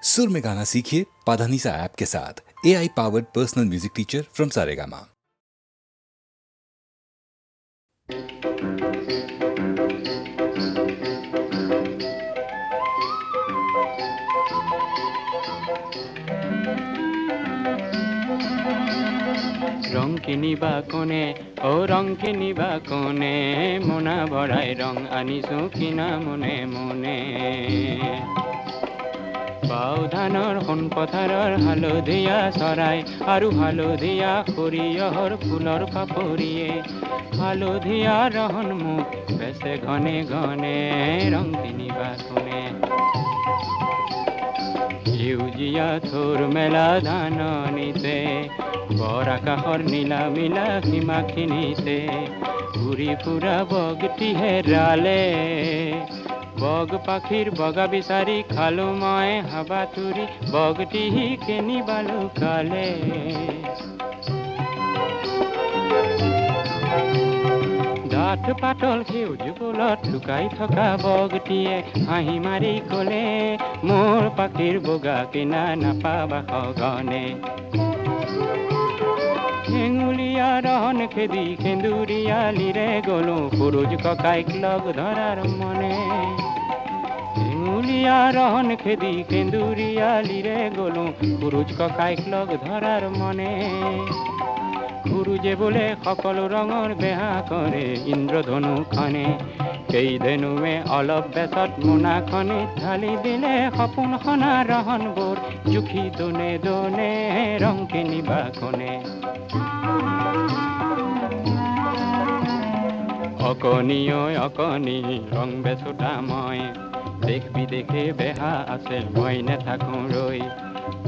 सुर में गाना सीखिए पाधानीसा ऐप के साथ। AI powered personal music teacher from Saregama. रंग किनिबा कोने ओ रंग किनिबा कोने मोना भराई रंग आनिছো किना मने मने बाउ धाনৰ সোণ পথাৰৰ হালধীয়া চৰাই আৰু হালধীয়া সৰিয়হৰ ফুলৰ পাপৰিয়ে হালধীয়া ৰহন মুখ বেচে ঘনে ঘনে ৰং কিনিবা কোনে সেউজীয়া থোৰ মেলা ধাননিতে বৰ আকাশৰ নীলা মিলা সীমাখিনিতে ঘূৰি ফুৰা বগটি হেৰালে বগ পাখিৰ বগা বিচাৰি খালো মই হাবাতুৰি বগটি কিনিবা লুকালে ডাঠ পাতল সেউজ ফুলত লুকাই থকা বগটিয়ে হাঁহি মাৰি কলে মোৰ পাখিৰ বগা কিনা নাপাবা সঘনে হেঙুলীয়া ৰহন খেদি সেন্দুৰীয়ালিৰে গলো সৰুজ ককাইক লগ ধৰাৰ মনে হেঙুলীয়া ৰহন খেদি সেন্দুৰীয়ালিৰে গলো সৰুজ ককাইক লগ ধৰাৰ মনে সৰুজে বোলে সকলো ৰঙৰ বেহা কৰে ইন্দ্ৰধনুখনে সেই ধেনুৱে অলপ বেচত মোনাখনি ঢালি দিলে সপোন সনা ৰহনবোৰ জুখি দোনে দোনে ৰং কিনিবা কোনে অকণি ঐ অকণি ৰং বেচোতা মই দেশ বিদেশে বেহা আছে মই নেথাকো ৰৈ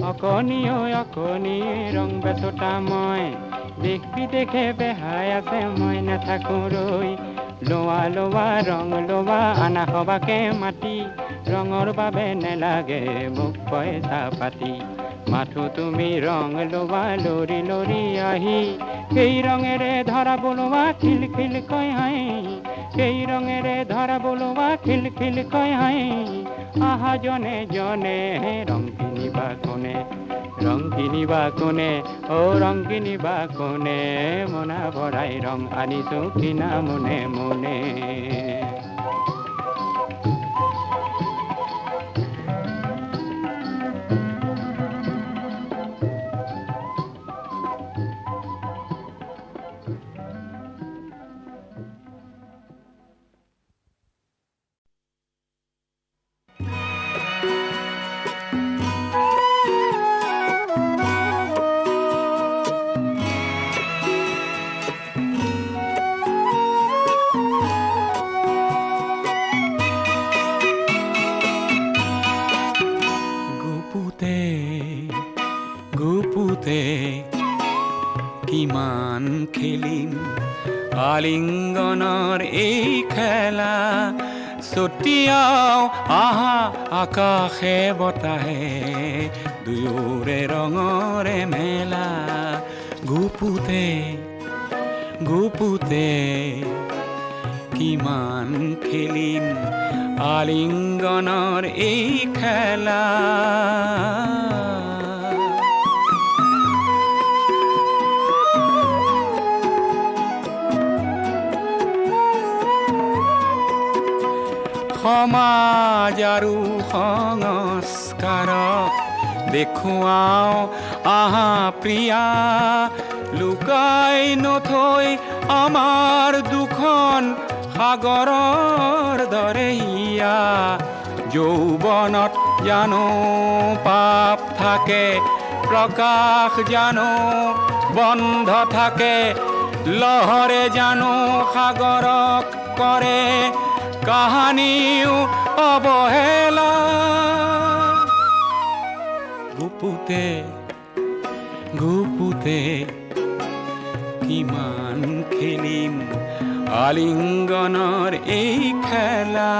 অকণি ঐ অকণি ৰং বেচোতা মই দেশ বিদেশে বেহাই আছে মই নেথাকো ৰৈ লোৱা লোৱা ৰং লোৱা আনা সবাকে মাতি ৰঙৰ বাবে নেলাগে মোক পইচা পাতি মাথো তুমি ৰং লোৱা লৰি লৰি আহি সেই ৰঙেৰে ধৰা বলোৱা খিল খিল কৈ হাঁহি সেই ৰঙেৰে ধৰা বলোৱা খিল খিল কৈ হাঁহি আহা জনে জনে ৰং কিনিবা কোনে ৰং কিনিবা কোনে অ ৰং কিনিবা কোনে মোনা ভৰাই ৰং আনিছো কিনা মনে মনে কিমান খেলিম আলিংগনৰ এই খেলা ছটিয়াও আহা আকাশে বতাহে দুয়োৰে ৰঙৰে মেলা গুপুতে গুপুতে কিমান খেলিম আলিংগনৰ এই খেলা সমাজ আৰু সংস্কাৰক দেখুৱাও আহা প্ৰিয়া লুকাই নথৈ আমাৰ দুখন সাগৰৰ দৰে হিয়া যৌৱনত জানো পাপ থাকে প্ৰকাশ জানো বন্ধ থাকে লহৰে জানো সাগৰক কৰে কাহানিও অবহেলা গুপুতে গুপুতে কিমান খেলিম আলিংগনৰ এই খেলা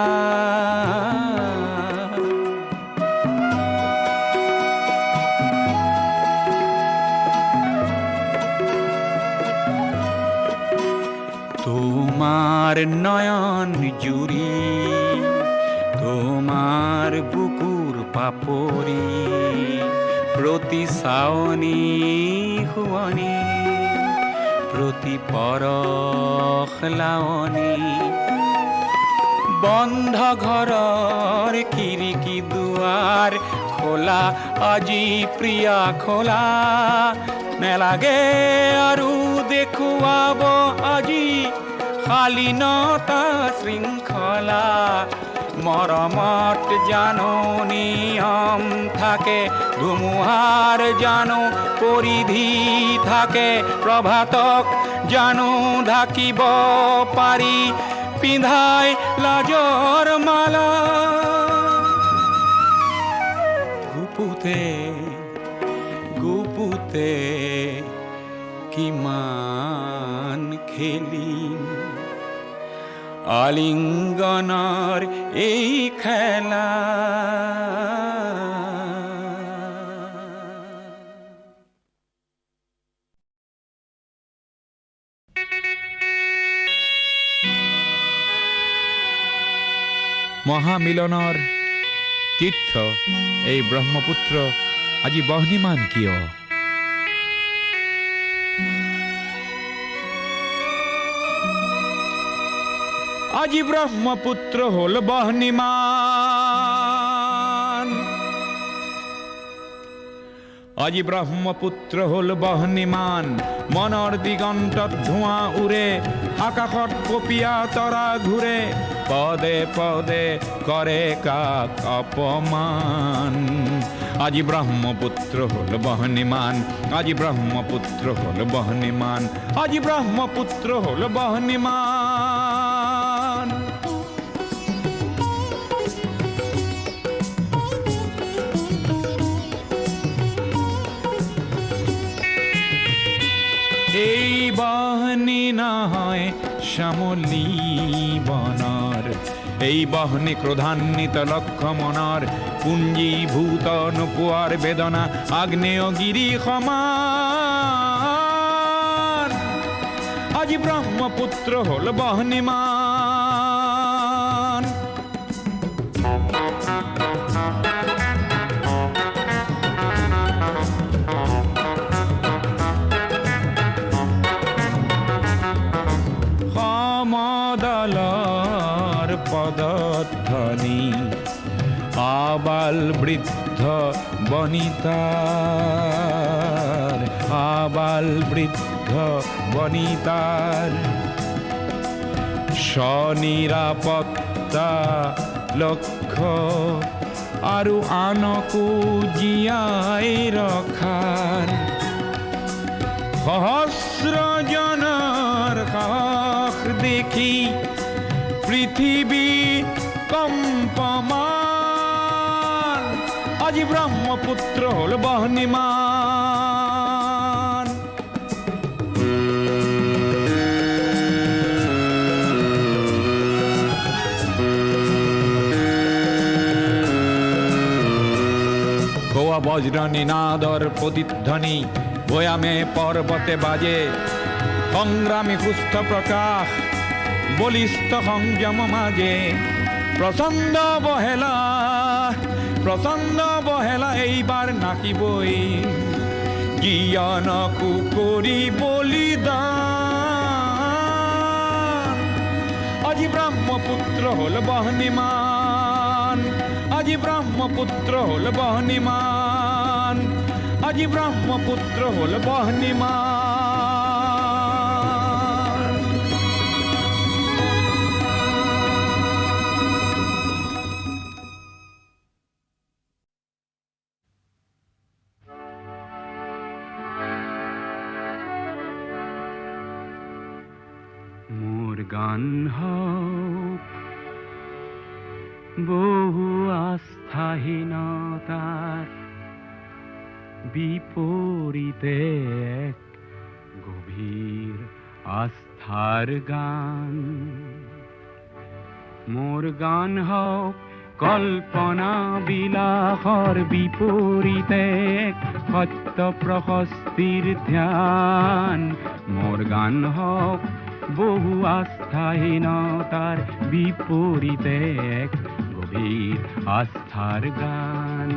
তোমাৰ নয়ন জুড়ি তোমাৰ বুকুৰ পাপৰি প্ৰতি চাৱনী শুৱনি প্ৰতি পৰশ লাৱনী বন্ধ ঘৰৰ খিৰিকী দুৱাৰ খোলা আজি প্ৰিয়া খোলা নেলাগে আৰু দেখুৱাব আজি শালীনতা শৃংখলা মৰমত জানো নিয়ম থাকে ধুমুহাৰ জানো পৰিধি থাকে প্ৰভাতক জানো ঢাকিব পাৰি পিন্ধাই লাজৰ মালা গুপুতে গুপুতে কিমান খেলিম আলিংগনৰ এই খেলা মহামিলনৰ তীৰ্থ এই ব্ৰহ্মপুত্ৰ আজি বহ্নিমান কিয় আজি ব্ৰহ্মপুত্ৰ হল বহ্নিমান আজি ব্ৰহ্মপুত্ৰ হল বহ্নিমান মনৰ দিগন্তত ধোঁৱা উৰে আকাশত পপীয়া তৰা ঘূৰে পদে পদে কৰে কাক অপমান আজি ব্ৰহ্মপুত্ৰ হল বহ্নিমান আজি ব্ৰহ্মপুত্ৰ হল বহ্নিমান আজি ব্ৰহ্মপুত্ৰ হল বহ্নিমান এই বহ্নি নহয় শ্যামলী বনৰ এই বহ্নি ক্ৰোধান্বিত লক্ষ্য মনৰ পুঞ্জীভূত নোপোৱাৰ বেদনা আগ্নেয়গিৰি সমান আজি ব্ৰহ্মপুত্ৰ হল বহ্নিমান সমদলৰ পদধ্বনি আবাল বৃদ্ধ বনিতাৰ আবাল বৃদ্ধ বনিতাৰ স্বনিৰাপত্তা লক্ষ্য আৰু আনকো জীয়াই ৰখাৰ সহস্ৰজনৰ সাহস দেখি পৃথিৱী কম্পমান আজি ব্ৰহ্মপুত্ৰ হল বহ্নিমান গোৱা বজ্ৰ নিনাদৰ প্ৰতিধ্বনি ভৈয়ামে পৰ্বতে বাজে সংগ্ৰামী সুস্থ প্ৰকাশ বলিষ্ঠ সংযম মাজে প্ৰচণ্ড বহেলা এইবাৰ নাকিবই জ্ঞানকো কৰি বলিদান আজি ব্ৰহ্মপুত্ৰ হল বহ্নিমান আজি ব্ৰহ্মপুত্ৰ হল বহ্নিমান আজি ব্ৰহ্মপুত্ৰ হল বহ্নিমান মোৰ গান হওক বহু আস্থাহীনতাৰ বিপৰীতে এক গভীৰ আস্থাৰ গান মোৰ গান হওক কল্পনা বিলাসৰ বিপৰীতে সত্য প্ৰশস্তিৰ ধ্যান মোৰ গান হওক বহু আস্থাহীনতাৰ বিপৰীতে এক গভীৰ আস্থাৰ গান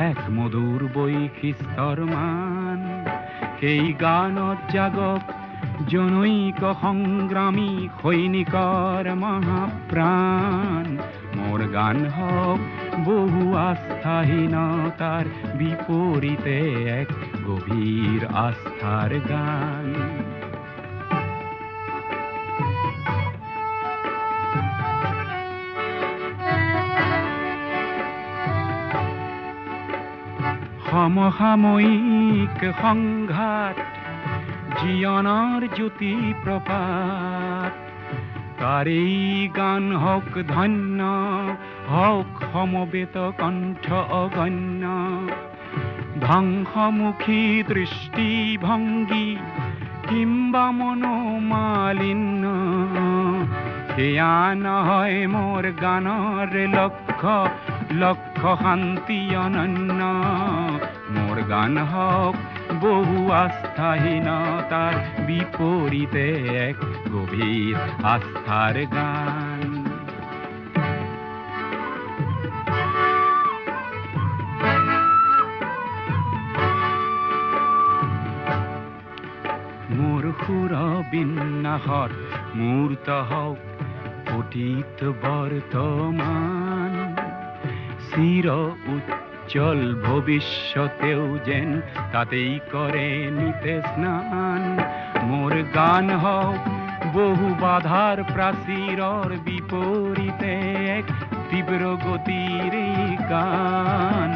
এক মধুৰ বৈশিষ্ট্যৰ মান সেই গানত জাগক জনৈক সংগ্ৰামী সৈনিকৰ মহাপ্ৰাণ মোৰ গান হওক বহু আস্থাহীনতাৰ বিপৰীতে এক গভীৰ আস্থাৰ গান সমসাময়িক সংঘাত জীৱনৰ জ্যোতি প্ৰপাত তাৰেই গান হওক ধন্য হওক সমবেত কণ্ঠ অগণ্য ধ্বংসমুখী দৃষ্টিভংগী কিম্বা মনোমালিন্য সেয়া নহয় মোৰ গানৰ লক্ষ্য লক্ষ্য শান্তি অনন্য মোৰ গান হওক বহু আস্থাহীনতাৰ বিপৰীতে এক গভীৰ আস্থাৰ গান মোৰ সুৰ বিন্যাসত মূৰ্ত হওক অতীত বৰ্তমান চিৰ উজ্জ্বল ভৱিষ্যতেও যেন তাতেই কৰে নিতে স্নান মোৰ গান হওক বহু বাধাৰ প্ৰাচীৰৰ বিপৰীতে এক তীব্ৰ গতিৰে গান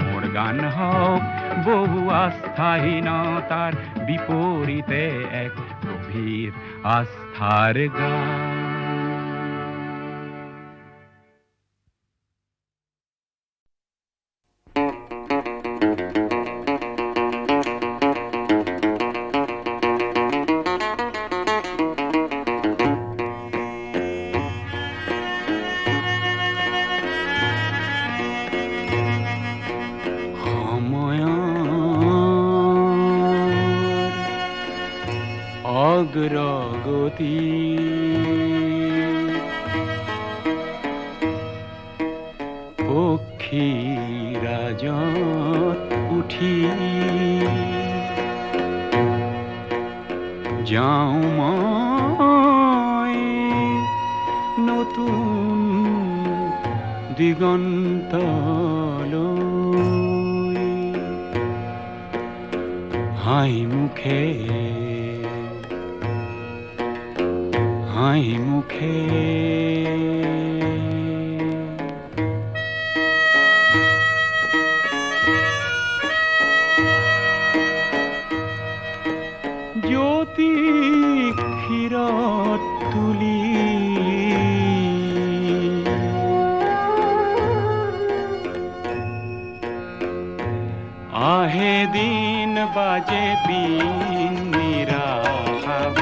মোৰ গান হওক বহু আস্থাহীনতাৰ বিপৰীতে এক গভীৰ আস্থাৰ গান অগ্ৰগতি পক্ষীৰাজত উঠি যাওঁ মই নতুন দিগন্তলৈ হাঁহি মুখে হাঁহি মুখে জ্যোতি ক্ষীৰত তুলি আহে দিন বাজে বিন নিৰাশাবিহীন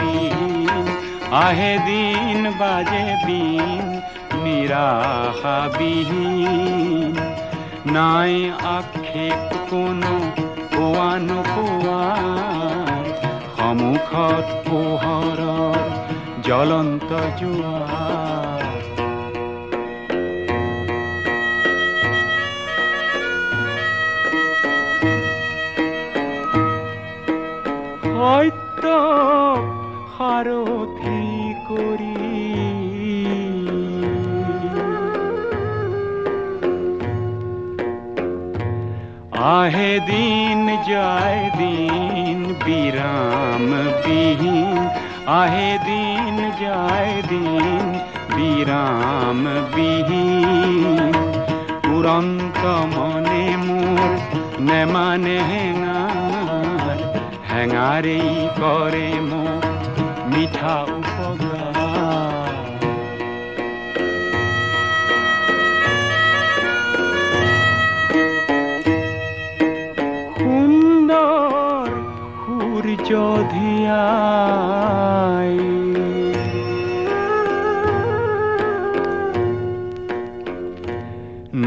আহে দিন বাজে বিন নিৰাশাবিহীন নাই আক্ষেপ কোনো পোৱা নোপোৱাৰ সন্মুখত পোহৰৰ জ্বলন্ত জোৱাৰ সত্য সাৰথি কৰি আহে দিন যায় দিন বিৰাম বিহীন আহে দিন যায় দিন বিৰাম বিহীন উৰন্ত মনে মোৰ নেমানে হেঙাৰ হেঙাৰেই কৰে মোক মিঠা উপকাৰ সুন্দৰ সূৰ্য ধিয়াই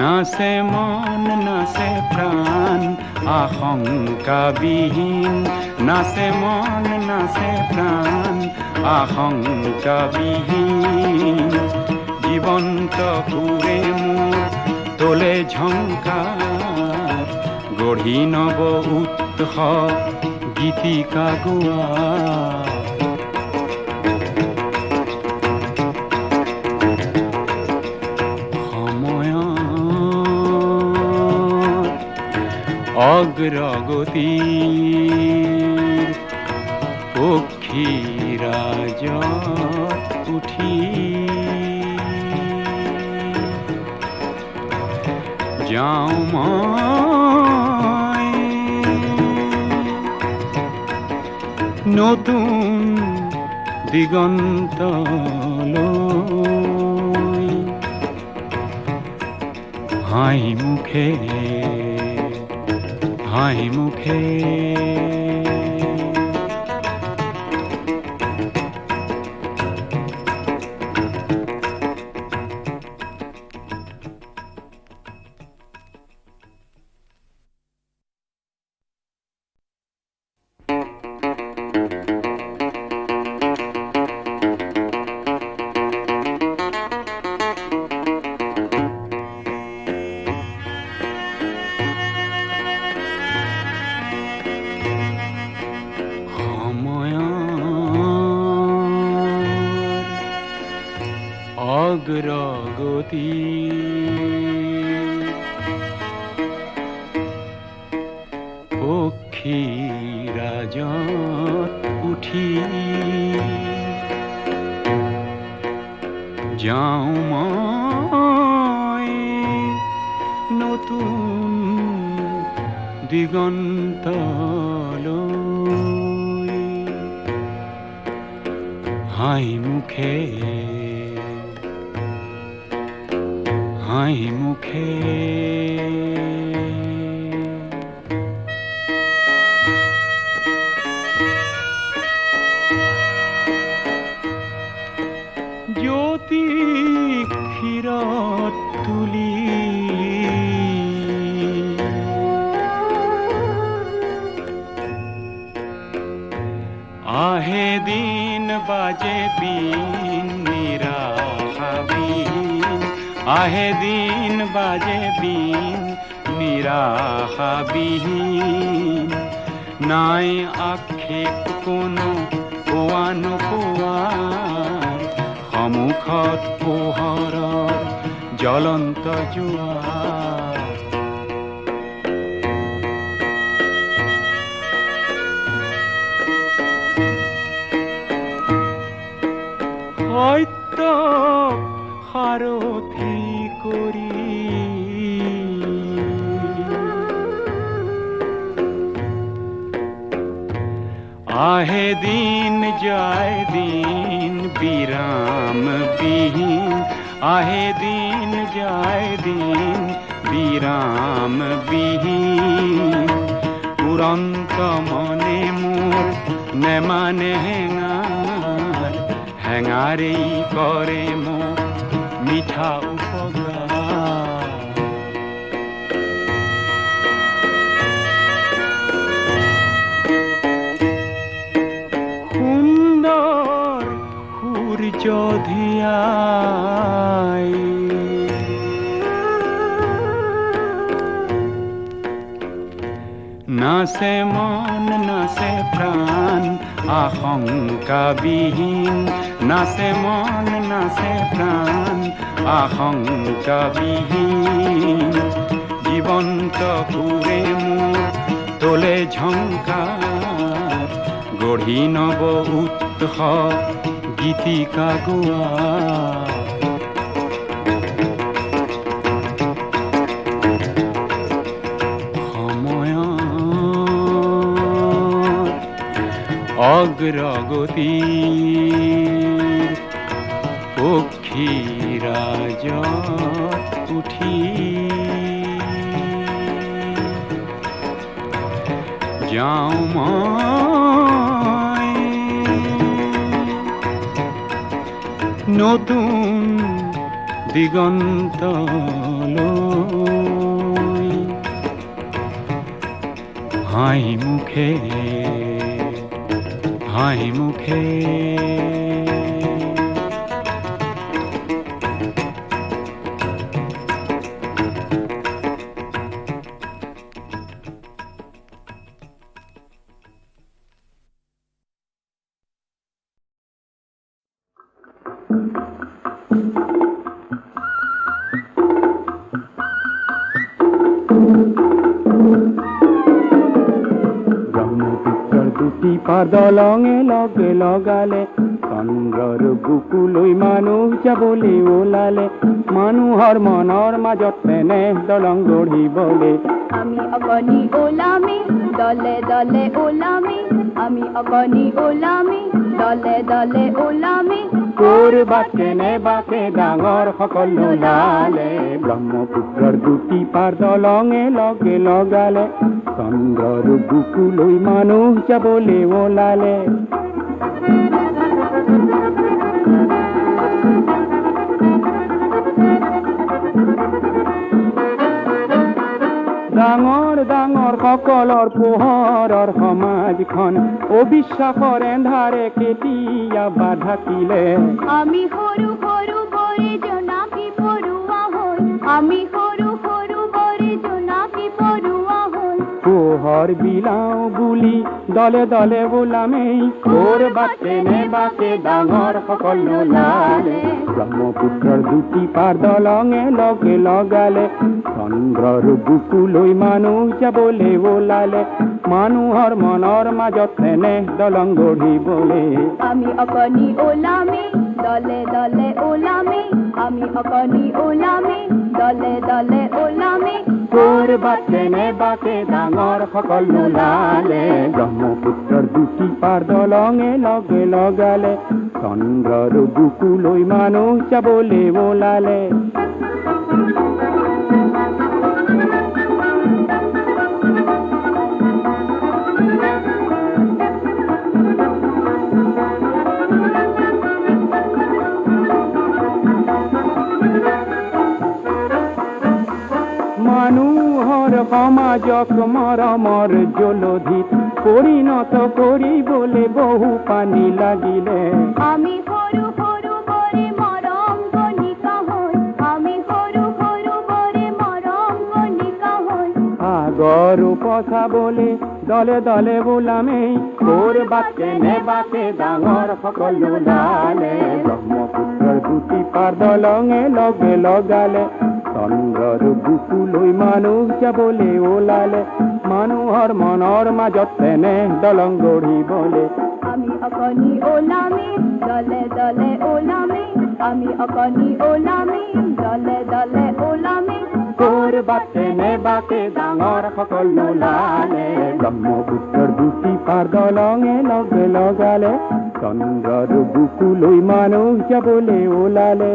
নাচে মন নাচে প্ৰাণ আশংকাবিহীন নাচে মন নাচে প্ৰাণ আশংকাবিহীন জীৱন্ত সুৰে মোৰ তোলে ঝংকাৰ গঢ়ি নব উৎসৱ গীতিকা গোৱা অগ্ৰগতিৰ পক্ষীৰাজত উঠি যাওঁ মই নতুন দিগন্তলৈ হাঁহি মুখে হাঁহি মুখে অগ্ৰগতি পক্ষীৰাজত উঠি যাওঁ মই নতুন দিগন্তলৈ হাঁহি মুখে হাঁহি মুখে জ্যোতি ক্ষীৰত তুলি আহে দিন বাজে বিন নিৰাশাবিহীন আহে দিন বাজে বিন নিৰাশাবিহীন নাই আক্ষেপ কোনো পোৱা নোপোৱাৰ সন্মুখত পোহৰৰ জ্বলন্ত জোৱাৰ সত্যক সাৰথি কৰি আহে দিন যায় দিন বিৰাম বিহীন আহে দিন যায় দিন বিৰাম বিহীন উৰন্ত মনে মোৰ নেমানে হেঙাৰ হেঙাৰেই কৰে মোক মিঠা উপকাৰ সুন্দৰ সূৰ্য ধিয়াই নাচে মন নাচে প্ৰাণ আশংকাবিহীন নাচে মন নাচে প্ৰাণ আশংকাবিহীন জীৱন্ত সুৰে মোৰ তোলে ঝংকাৰ গঢ়ি নব উৎসৱ গীতিকা গোৱা অগ্ৰগতিৰ পক্ষীৰাজত উঠি যাওঁ মই নতুন দিগন্তলৈ হাঁহি মুখে হাঁহি মুখে ব্ৰহ্মপুত্ৰৰ দুটি পাৰ দলঙে লগে লগালে, চন্দ্ৰৰ বুকুলৈ মানুহ যাবলৈ ওলালে, মানুহৰ মনৰ মাজত তেনে দলং গঢ়িবলৈ। আমি অকণি ওলামি দলে দলে ওলামি, আমি অকণি ওলামি দলে দলে ওলামি, কৰবাত কেনেবাকে ডাঙৰ সকল নোলালে, ব্ৰহ্মপুত্ৰৰ দুটি পাৰ দলঙে লগে লগালে, চন্দ্ৰৰ বুকুলৈ মানুহ যাবলৈ ওলালে। ডাঙৰ ডাঙৰ সকলৰ পোহৰৰ সমাজখন অবিশ্বাসৰ এন্ধাৰে কেতিয়াবা ঢাকিলে, আমি সৰু সৰু বৰে জোনাকী পৰুৱা হৈ, আমি সৰু সৰু বৰে জোনাকী পৰুৱা হৈ, পোহৰ বিলাও বুলি দলে দলে ওলামেই, কৰবাত কেনেবাকে ডাঙৰ সকল নোলালে, ব্ৰহ্মপুত্ৰৰ দুটি পাৰ দলঙে লগে লগালে, চন্দ্ৰৰ বুকুলৈ মানুহ যাবলৈ ওলালে, মানুহৰ মনৰ মাজত তেনে দলং গঢ়িবলৈ। আমি অকণি ওলামি দলে দলে ওলামি, আমি অকণি ওলামি দলে দলে ওলামি, কৰবাত কেনেবাকে ডাঙৰ সকল নোলালে, ব্ৰহ্মপুত্ৰৰ দুটি পাৰ দলঙে লগে লগালে, চন্দ্ৰৰ বুকুলৈ মানুহ যাবলৈ ওলালে। মানুহৰ সমাজক মৰমৰ জলধিত পৰিণত কৰিবলৈ বহু পানী লাগিলে, আমি সৰু সৰু বৰে মৰম কণিকা হৈ, আমি সৰু সৰু বৰে মৰম কণিকা হৈ, আগৰ উপচাবলৈ দলে দলে ওলামেই, কৰবাত কেনেবাকে ডাঙৰ সকল নোলালে, ব্ৰহ্মপুত্ৰৰ দুটি পাৰ দলঙে লগে লগালে, চন্দ্ৰৰ বুকুলৈ মানুহ যাবলৈ ওলালে, মানুহৰ মনৰ মাজত তেনে দলং গঢ়িবলৈ। আমি অকণি ওলামি দলে দলে ওলামি, আমি অকণি ওলামি দলে দলে ওলামি, কৰবাত কেনেবাকে ডাঙৰ সকল নোলালে, ব্ৰহ্মপুত্ৰৰ দুটি পাৰ দলঙে লগে লগালে, চন্দ্ৰৰ বুকুলৈ মানুহ যাবলৈ ওলালে।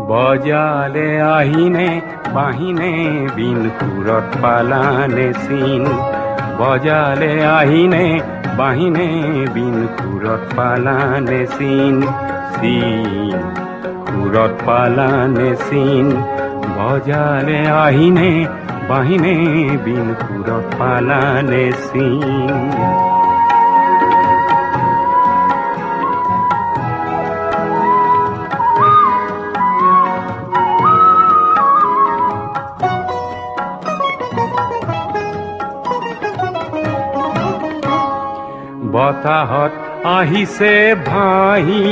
বজালে আহিনে বাহিনে বিন সুৰত পালানে চিন, বজালে আহিনে বাহিনে বিন সুৰত পালানে চিন, চিন সুৰত পালানে চিন, বজালে আহিনে বাহিনে বিন সুৰত পালানে চিন। বতাহত আহিছে ভাহি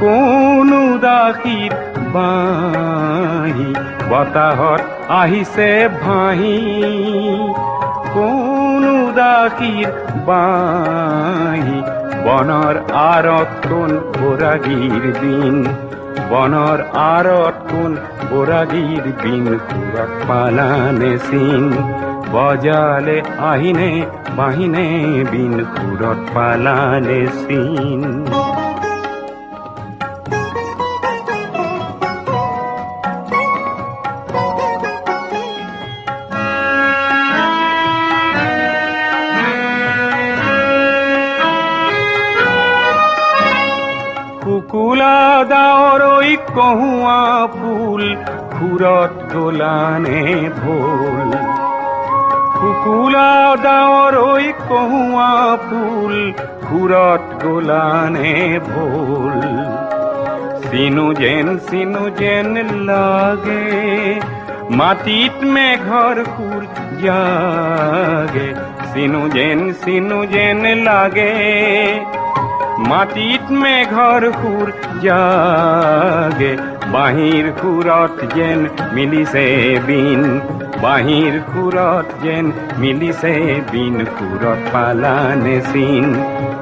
কোন উদাসীৰ বাঁহী, বতাহত আহিছে ভাহি কোন উদাসীৰ বাঁহী, বনৰ আঁৰত কোন বৰাগীৰ বিন, বনৰ আঁৰত কোন বৰাগীৰ বিন সুৰত পালানে চিন, বজালে আহিনে বাহিনে বিন সুৰত পালানে চিন। দাৱৰৈ কহুৱা ফুল খুৰত গলানে ভোল শুকুলা দাৱৰৈ কহুৱা ফুল খুৰত গলানে ভোল চিনো যেন লাগে মাটিত মেঘৰ সুৰ জাগে চিনো যেন লাগে মাটিত মেঘৰ সুৰ জাগে বাঁহীৰ সুৰত যেন মিলিছে বিন বাঁহীৰ সুৰত যেন মিলিছে বিন সুৰত পালানে চিন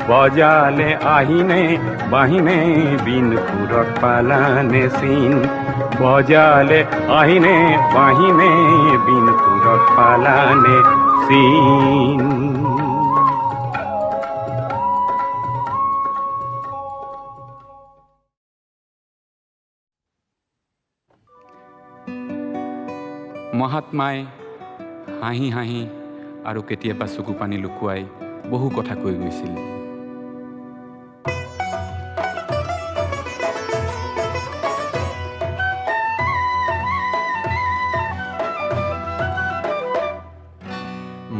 বজালে আহিনে বাহিনে বিন সুৰত পালানে চিন বজালে আহিনে বাহিনে বিন সুৰত পালানে চিন মহাত্মাই হাঁহি হাঁহি আৰু কেতিয়াবা চকু পানী লুকুৱাই বহু কথা কৈ গৈছিল।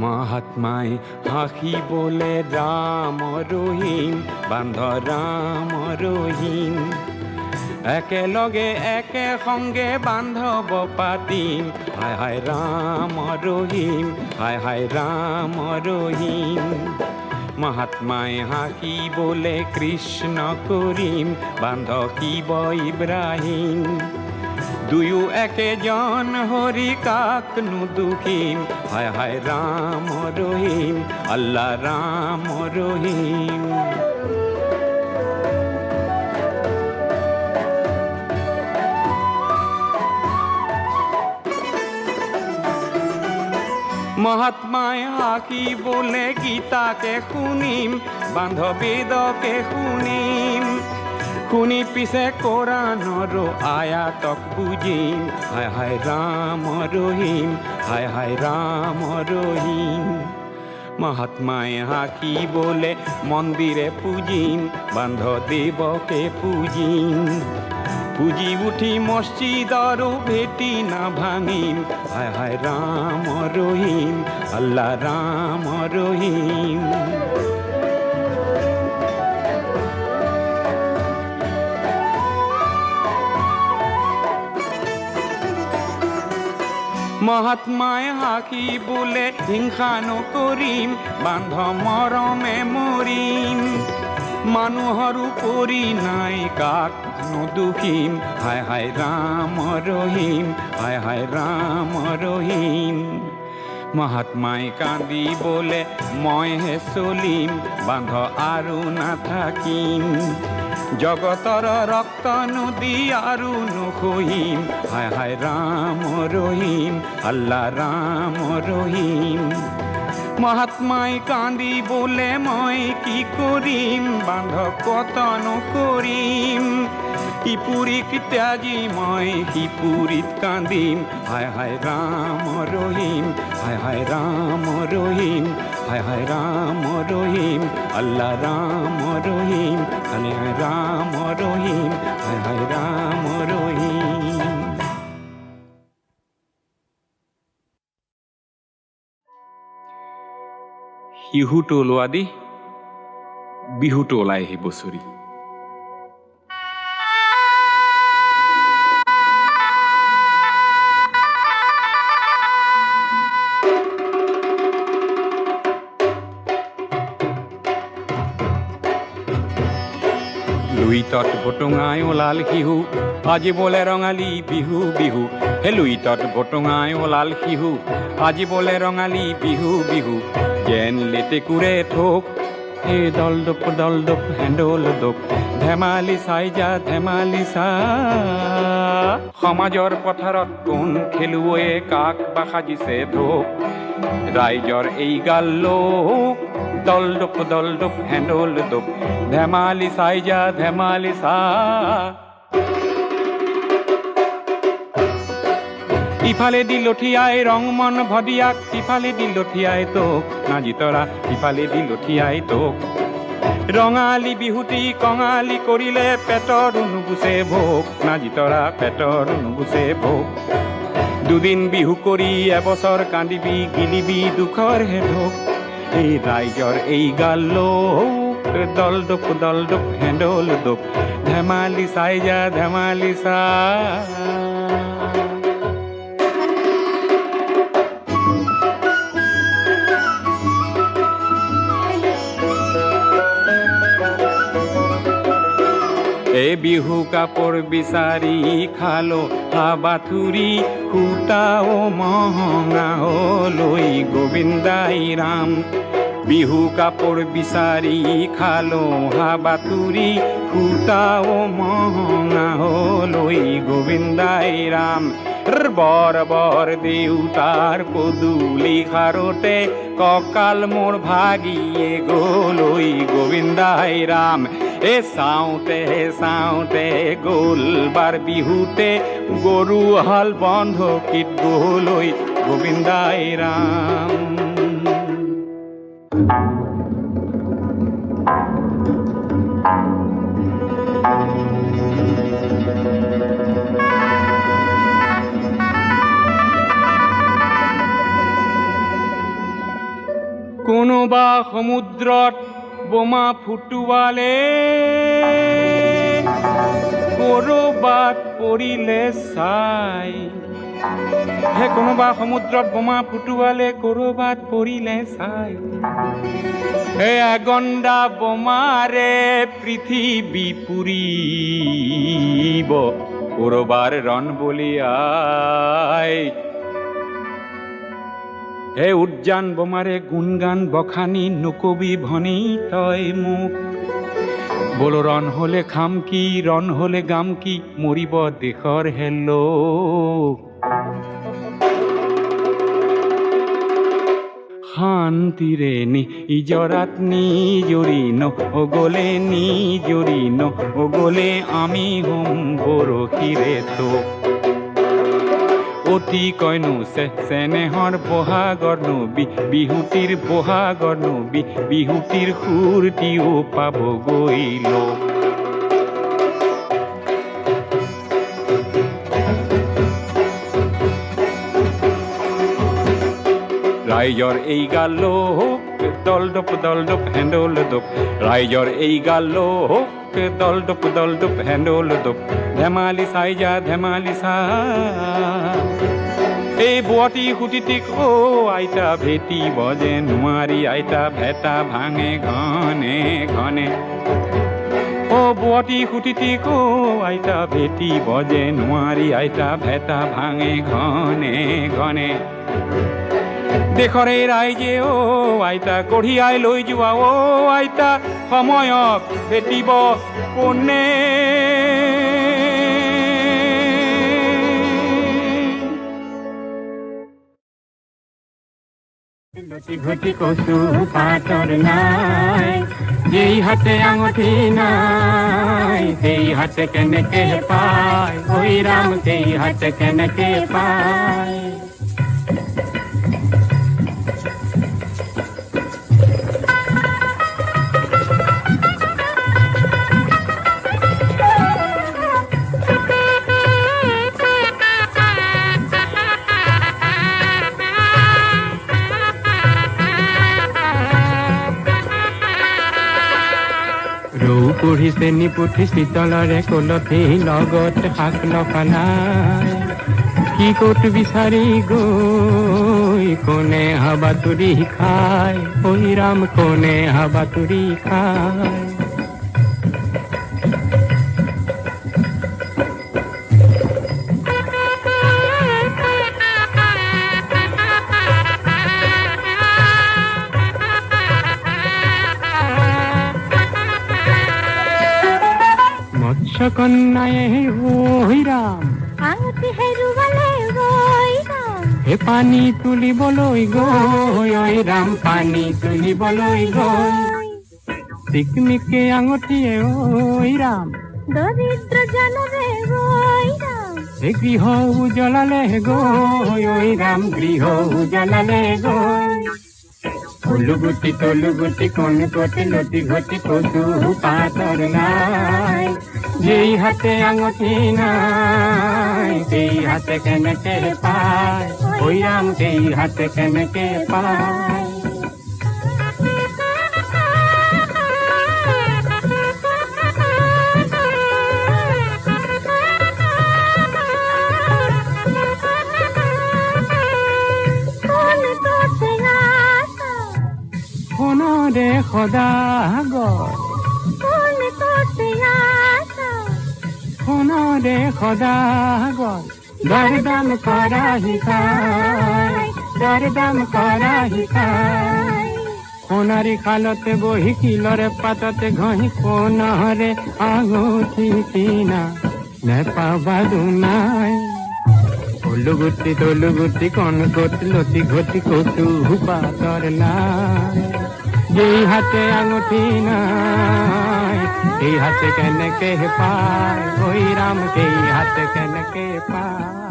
মহাত্মাই হাঁহিবলে ৰাম ৰহিম বান্ধ ৰাম ৰহিম একেলগে একে সংগে বান্ধৱ পাতিম হায় হায় ৰাম ৰহিম হায় হায় ৰাম ৰহিম মহাত্মাই হাঁহিবলে কৃষ্ণ কৰিম বান্ধ শিৱ ইব্ৰাহিম দুয়ো একেজন হৰি কাকনো দুখিম হায় হায় ৰাম ৰহিম আল্লাহ ৰাম ৰহিম মহাত্মাই হাঁহিবলে গীতাকে শুনিম বান্ধ বেদকে শুনিম শুনি পিছে কোৰাণৰো আয়াতক বুজিম হায় হায় ৰাম ৰহিম হায় হায় ৰাম ৰহিম মহাত্মাই হাঁহিবলে মন্দিৰে পূজিম বান্ধ দেৱকে পূজিম পুজি উঠি মসজিদৰো ভেটি না ভাঙিম হায় হায় ৰাম ৰহিম আল্লাহ ৰাম ৰহিম মহাত্মাই হাঁহিবলে হিংসা নকৰিম বান্ধ মৰমে মৰিম মানুহৰ উপৰি নাই কাক নুদুখিম হায় হায় ৰাম ৰহিম হায় হায় ৰাম ৰহিম মহাত্মাই কান্দিবলে মইহে চলিম বান্ধ আৰু নাথাকিম জগতৰ ৰক্ত নদী আৰু নুখহিম হায় হায় ৰাম ৰহিম আল্লাহ ৰাম ৰহিম মহাত্মাই কান্দিবলে মই কি কৰিম বান্ধ কতনো কৰিম ইপুৰীক ত্যাগী মই সিপুৰীত কান্দিম হায় হায় ৰাম ৰহিম হায় হায় ৰাম ৰহিম হায় হায় ৰাম ৰহিম আল্লাহ ৰাম ৰহিম হায় হায় ৰাম ৰহিম হায় হায় ৰাম ৰহিম শিহুটো ওলোৱা দি বিহুটো ওলাই আহি বছৰি লুইতত বটুঙাই ওলাল শিহু আজি বোলে ৰঙালী বিহু বিহু হে লুইতত বটুঙাই ওলাল শিহু আজি বোলে ৰঙালী বিহু বিহু যেন লেটেকুৰে ঠোক হে দল দপ হেণ্ডল দপ ধেমালি চাই যা ধেমালি চা সমাজৰ পথাৰত কোন খেলুৱৈয়ে কাক বা সাজিছে ধোক ৰাইজৰ এই গাল লোক দল দপ হেণ্ডল দপ ধেমালি চাই যা ধেমালি চা ইফালে দি লঠিয়াই ৰং মন ভদিয়াক সিফালে দি লঠিয়াই তোক নাজি তৰা সিফালে দি লঠিয়াই তোক ৰঙালী বিহুটি কঙালী কৰিলে পেটৰ নুগুচে ভোক নাজি তৰা পেটৰ নুগুচে ভোক দুদিন বিহু কৰি এবছৰ কান্দিবি গিলিবি দুখৰ হে ঢোক এই ৰাইজৰ এই গাল লোক দল ডোপ হেন্দল ডোপ ধেমালি চাই যা ধেমালি চাই এ বিহু কাপোৰ বিচাৰি খালো হাবাথুৰি খুটাও মহঙা লৈ গোবিন্দাই ৰাম বিহু কাপোৰ বিচাৰি খালো হাবাথুৰি খুটাও মহঙা লৈ গোবিন্দাই ৰাম বৰ বৰ দেউতাৰ পদূলি খাৰোতে কঁকাল মোৰ ভাগিয়ে গলৈ গোবিন্দাই ৰাম এ চাওঁতে গ'ল বাৰ বিহুতে গৰু হাল বন্ধকিত গলৈ গোবিন্দাই ৰাম কোনোবা সমুদ্ৰত বোমা ফুটুৱালে কৰবাত পৰিলে চাই হে কোনোবা সমুদ্ৰত বোমা ফুটুৱালে কৰবাত পৰিলে চাই হে আগন্দা বোমাৰে পৃথিৱী পুৰিব কৰবাৰ ৰণবলিয়াই হে উদ্যান বোমাৰে গুণগান বখানি নকবি ভনী তই মোক বোলো ৰণ হলে খাম কি ৰণ হলে গাম কি মৰিব দেশৰ হেল্লো শান্তিৰে নিজৰাত নিজৰিন গলে নিজৰিন গলে আমি হম বৰশীৰে তোক অতি কইনো চেনেহৰ বহাগৰ নবী বিহুটিৰ বহাগৰ নবী বিহুটিৰ সুৰটিও পাব গৈল ৰাইজৰ এই গাল লোক দল ডোপ হেন্দল ডোপ ৰাইজৰ এই গাল লোক দল ডোপ হেন্দল ডোপ ধেমালি চাই যা ধেমালি চাই এই বুৱতী সুতিটিক আইতা ভেটিব যে নোৱাৰি আইতা ভেটা ভাঙে ঘনে ঘনে বুৱতী সুতিটিক আইতা ভেটিব যে নোৱাৰি আইতা ভেটা ভাঙে ঘনে ঘনে দেশৰে ৰাইজে আইতা কঢ়িয়াই লৈ যোৱা আইতা সময়ক ভেটিব কোনে ঘটি কচু পাতৰ নাই যেই হাতে আঙঠি নাই সেই হাতে কেনেকে পায় ঐ ৰাম সেই হাতে কেনেকে পায় পঢ়িছে নিপুঠি শীতলৰে কলঠি লগত শাক নখানাই কি ক'ত বিচাৰি গৈ কোনে হাবাতুৰি খায় ঐ ৰাম কোনে হাবাতুৰি খায় কন্যায়ে ঐ ৰাম আঙুঠি হেৰুৱালে ঐ ৰাম হে পানী তুলিবলৈ গৈ ঐ ৰাম পানী তুলিবলৈ গৈ চিকমিকে আঙুঠিয়ে ঐ ৰাম দৰিদ্ৰ জনৰে ঐ ৰাম হে গৃহ উজ্বলালে গৈ ঐ ৰাম গৃহ উজ্বলালে গৈ ঐ উলুগুটি তলুগুটি কোন কোটি লটি ঘটি কচু পাতর নাই যেই হাতে আঙুঠি নাই সেই হাতে কেনেকে পায় ওই রাম সেই হাতে কেনেকে পায় রে খোদা গর শোনো রে খোদা গর দরদাম করা হিসায় দরদাম করা হিসায় কোনারি খালতে বহি কিলরে পাততে ঘহি কোনরে আঙুঠি কিনা নে পাবা দুনাই উলুগুটি তলুগুটি কোন কোটি লতি ঘটি কচু পাতর নাই যেই হাতে আঙুঠি নাই সেই হাতে কেনেকে পায় ওই রাম সেই হাতে কেনেকে পায়